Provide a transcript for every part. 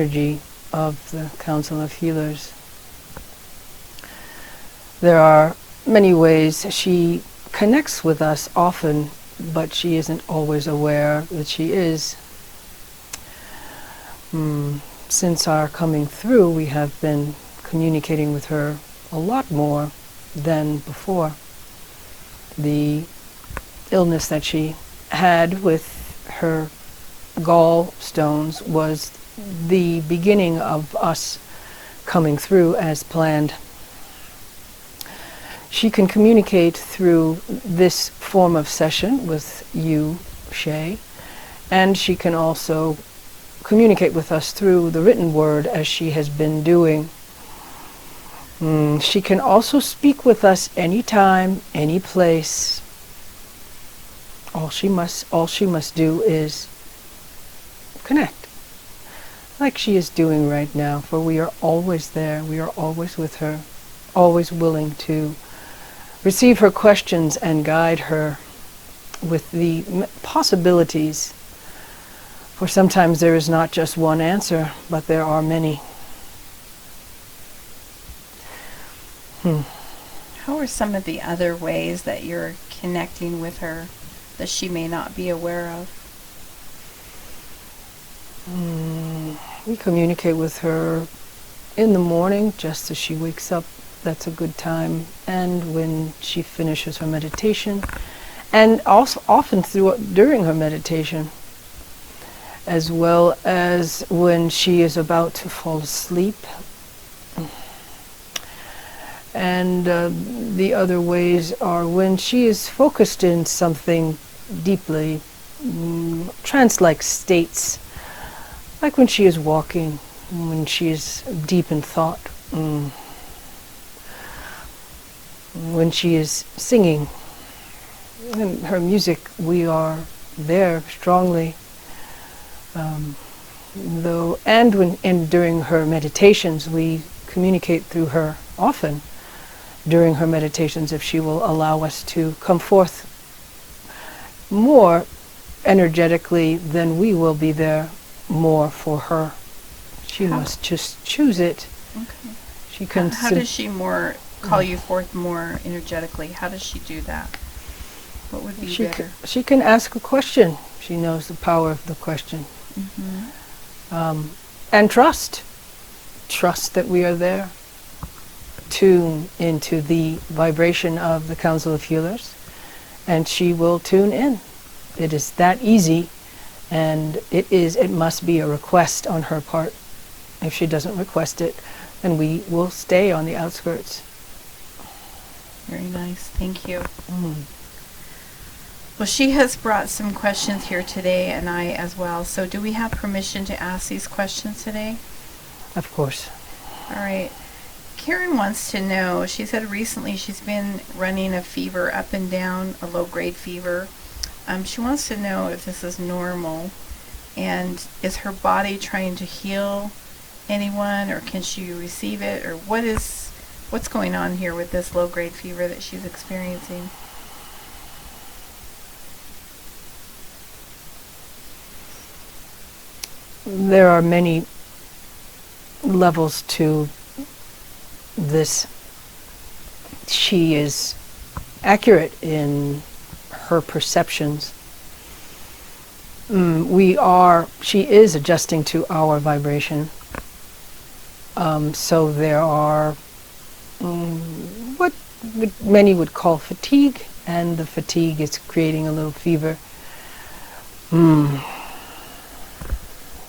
energy of the Council of Healers. There are many ways she connects with us often, but she isn't always aware that she is. Since our coming through, we have been communicating with her a lot more than before. The illness that she had with her gallstones was the beginning of us coming through as planned. She can communicate through this form of session with you, Shay, and she can also communicate with us through the written word as she has been doing. She can also speak with us anytime, any place. All she must do is connect, like she is doing right now, for we are always there, we are always with her, always willing to receive her questions and guide her with the possibilities. For sometimes there is not just one answer, but there are many. How are some of the other ways that you're connecting with her that she may not be aware of? We communicate with her in the morning, just as she wakes up. That's a good time. And when she finishes her meditation, and also often during her meditation, as well as when she is about to fall asleep. And the other ways are when she is focused in something deeply, trance-like states, like when she is walking, when she is deep in thought, when she is singing. In her music, we are there strongly. During her meditations, we communicate through her often. During her meditations, if she will allow us to come forth more energetically, then we will be there more for her. She must just choose it. Okay. She can. How does she call you forth more energetically? How does she do that? What would be better? She can ask a question. She knows the power of the question. And trust that we are there. Tune into the vibration of the Council of Healers, and she will tune in. It is that easy, and it must be a request on her part. If she doesn't request it, then we will stay on the outskirts. Very nice, thank you. Well, she has brought some questions here today, and I as well. So do we have permission to ask these questions today? Of course. All right. Karen wants to know, she said recently she's been running a fever up and down, a low-grade fever. She wants to know if this is normal, and is her body trying to heal anyone, or can she receive it, or what's going on here with this low-grade fever that she's experiencing? There are many levels to this. She is accurate in her perceptions. She is adjusting to our vibration. So there are what many would call fatigue, and the fatigue is creating a little fever.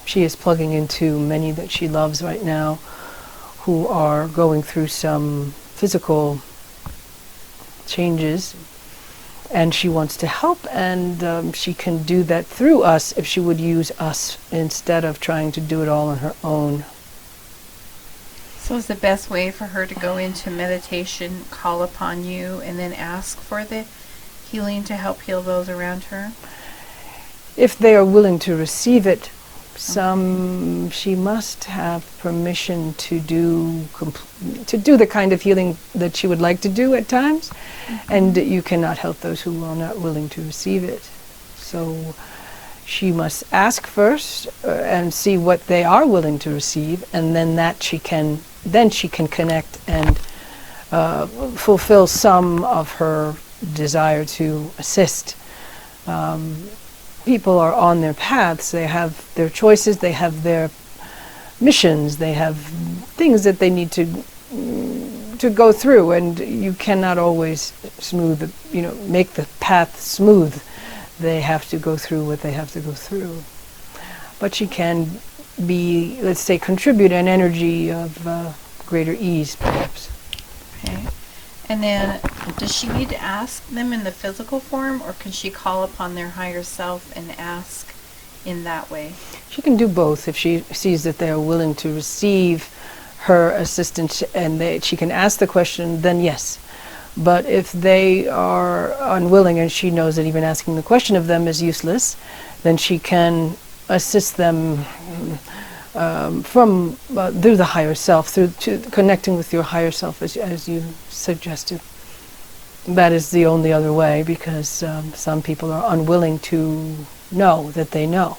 She is plugging into many that she loves right now, who are going through some physical changes, and she wants to help, and she can do that through us if she would use us instead of trying to do it all on her own. So is the best way for her to go into meditation, call upon you, and then ask for the healing to help heal those around her? If they are willing to receive it, she must have permission to do the kind of healing that she would like to do at times, and you cannot help those who are not willing to receive it. So She must ask first and see what they are willing to receive, and then she can connect and fulfill some of her desire to assist. People are on their paths. They have their choices. They have their missions. They have things that they need to go through, and you cannot always make the path smooth. They have to go through what they have to go through. But she can be, let's say, contribute an energy of greater ease, perhaps. Okay. And then, does she need to ask them in the physical form, or can she call upon their higher self and ask in that way? She can do both. If she sees that they are willing to receive her assistance and she can ask the question, then yes. But if they are unwilling and she knows that even asking the question of them is useless, then she can assist them through the higher self, through connecting with your higher self, as you suggested. That is the only other way, because some people are unwilling to know that they know.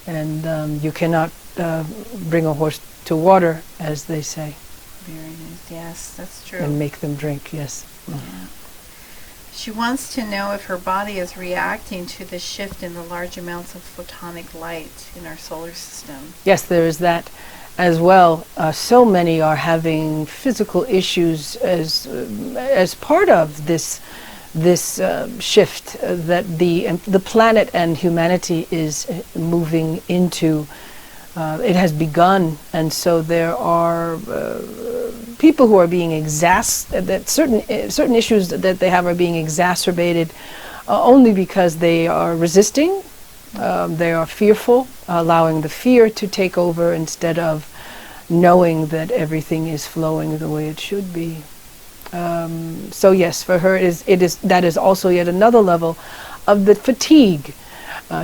And you cannot bring a horse to water, as they say. Very nice. Yes, that's true. And make them drink, yes. Yeah. She wants to know if her body is reacting to the shift in the large amounts of photonic light in our solar system. Yes, there is that as well. So many are having physical issues as part of this shift that the planet and humanity is moving into. It has begun, and so there are people who are being that certain issues that they have are being exacerbated only because they are resisting. They are fearful, allowing the fear to take over instead of knowing that everything is flowing the way it should be. So yes, for her that is also yet another level of the fatigue.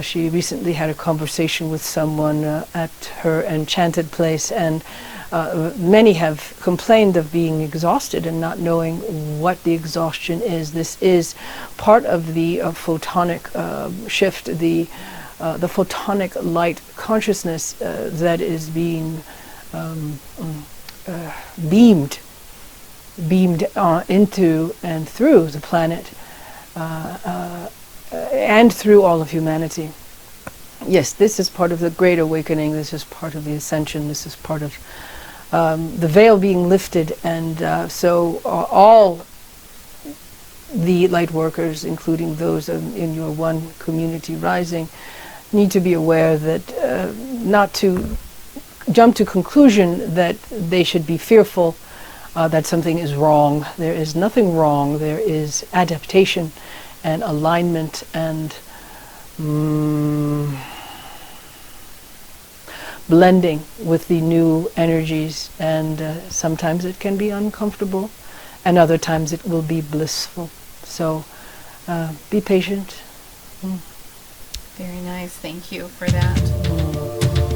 She recently had a conversation with someone at her enchanted place, and many have complained of being exhausted and not knowing what the exhaustion is. This is part of the photonic shift, the photonic light consciousness that is being beamed into and through the planet. And through all of humanity. Yes, this is part of the Great Awakening. This is part of the Ascension. This is part of the veil being lifted. And so all the light workers, including those in your one community rising, need to be aware that not to jump to conclusion that they should be fearful that something is wrong. There is nothing wrong. There is adaptation and alignment and blending with the new energies, and sometimes it can be uncomfortable and other times it will be blissful. So be patient. Very nice. Thank you for that.